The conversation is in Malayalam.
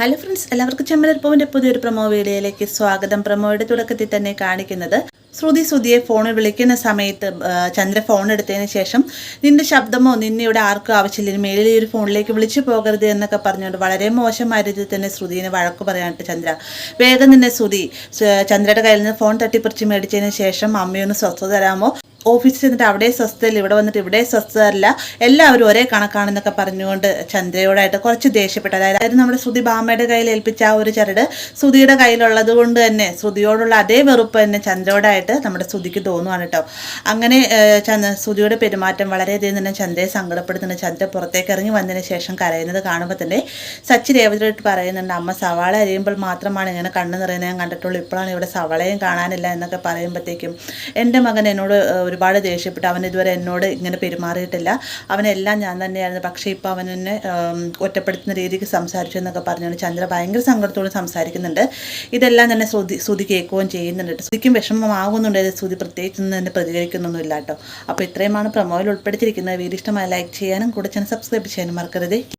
ഹലോ ഫ്രണ്ട്സ്, എല്ലാവർക്കും ചെമ്മലർപ്പൂവിൻ്റെ പുതിയൊരു പ്രൊമോ വീഡിയോയിലേക്ക് സ്വാഗതം. പ്രൊമോയുടെ തുടക്കത്തിൽ തന്നെ കാണിക്കുന്നത് ശ്രുതിയെ ഫോണിൽ വിളിക്കുന്ന സമയത്ത് ചന്ദ്ര ഫോൺ എടുത്തതിന് ശേഷം നിന്റെ ശബ്ദമോ നിന്നെ ഇവിടെ ആർക്കും ആവശ്യമില്ല, മേലിൽ ഈ ഒരു ഫോണിലേക്ക് വിളിച്ചു പോകരുത് എന്നൊക്കെ പറഞ്ഞുകൊണ്ട് വളരെ മോശമായ രീതിയിൽ തന്നെ ശ്രുതിനെ വഴക്ക് പറയാനായിട്ട് ചന്ദ്ര വേഗം തന്നെ ചന്ദ്രയുടെ കയ്യിൽ നിന്ന് ഫോൺ തട്ടിപ്പറിച്ച് മേടിച്ചതിന് ശേഷം അമ്മയൊന്ന് സ്വസ്ഥത തരാമോ, ഓഫീസിൽ ചെന്നിട്ട് അവിടെ സ്വസ്ഥതയില്ല, ഇവിടെ വന്നിട്ട് ഇവിടെ സ്വസ്ഥതല്ല, എല്ലാവരും ഒരേ കണക്കാണെന്നൊക്കെ പറഞ്ഞുകൊണ്ട് ചന്ദ്രയോടായിട്ട് കുറച്ച് ദേഷ്യപ്പെട്ടു. അതായത് നമ്മുടെ ശ്രുതി ബാമയുടെ കയ്യിൽ ഏൽപ്പിച്ച ആ ഒരു ചരട് ശ്രുതിയുടെ കയ്യിലുള്ളത് കൊണ്ട് തന്നെ ശ്രുതിയോടുള്ള അതേ വെറുപ്പ് തന്നെ ചന്ദ്രയോടായിട്ട് നമ്മുടെ ശ്രുതിക്ക് തോന്നുവാണ് കേട്ടോ. അങ്ങനെ ശ്രുതിയുടെ പെരുമാറ്റം വളരെയധികം തന്നെ ചന്ദ്രയെ സങ്കടപ്പെടുത്തുന്നുണ്ട്. ചന്ദ്ര പുറത്തേക്ക് ഇറങ്ങി വന്നതിന് ശേഷം കരയുന്നത് കാണുമ്പോൾ തന്നെ സച്ചി രേവതിയോട്ട് പറയുന്നുണ്ട്, അമ്മ സവാള അരിയുമ്പോൾ മാത്രമാണ് ഇങ്ങനെ കണ്ണു നിറയുന്നത് ഞാൻ കണ്ടിട്ടുള്ളൂ, ഇപ്പോഴാണ് ഇവിടെ സവാളയും കാണാനില്ല എന്നൊക്കെ പറയുമ്പോഴത്തേക്കും എൻ്റെ മകൻ എന്നോട് ഒരുപാട് ദേഷ്യപ്പെട്ടു, അവൻ ഇതുവരെ എന്നോട് ഇങ്ങനെ പെരുമാറിയിട്ടില്ല, അവനെല്ലാം ഞാൻ തന്നെയായിരുന്നു, പക്ഷേ ഇപ്പോൾ അവൻ എന്നെ ഒറ്റപ്പെടുത്തുന്ന രീതിക്ക് സംസാരിച്ചു എന്നൊക്കെ പറഞ്ഞുകൊണ്ട് ചന്ദ്ര ഭയങ്കര സങ്കടത്തോട് സംസാരിക്കുന്നുണ്ട്. ഇതെല്ലാം തന്നെ ശ്രുതി കേൾക്കുകയും ചെയ്യുന്നുണ്ട്. ശ്രുതിക്കും വിഷമമാകുന്നുണ്ട്. ശ്രുതി പ്രത്യേകിച്ചൊന്നും തന്നെ പ്രതികരിക്കുന്നൊന്നുമില്ല കേട്ടോ. അപ്പോൾ ഇത്രയുമാണ് പ്രൊമോയിൽ ഉൾപ്പെടുത്തിയിരിക്കുന്നത്. വീഡിയോ ഇഷ്ടമായി ലൈക്ക് ചെയ്യാനും കൂടെ ചാനൽ സബ്സ്ക്രൈബ് ചെയ്യാനും മറക്കരുത്.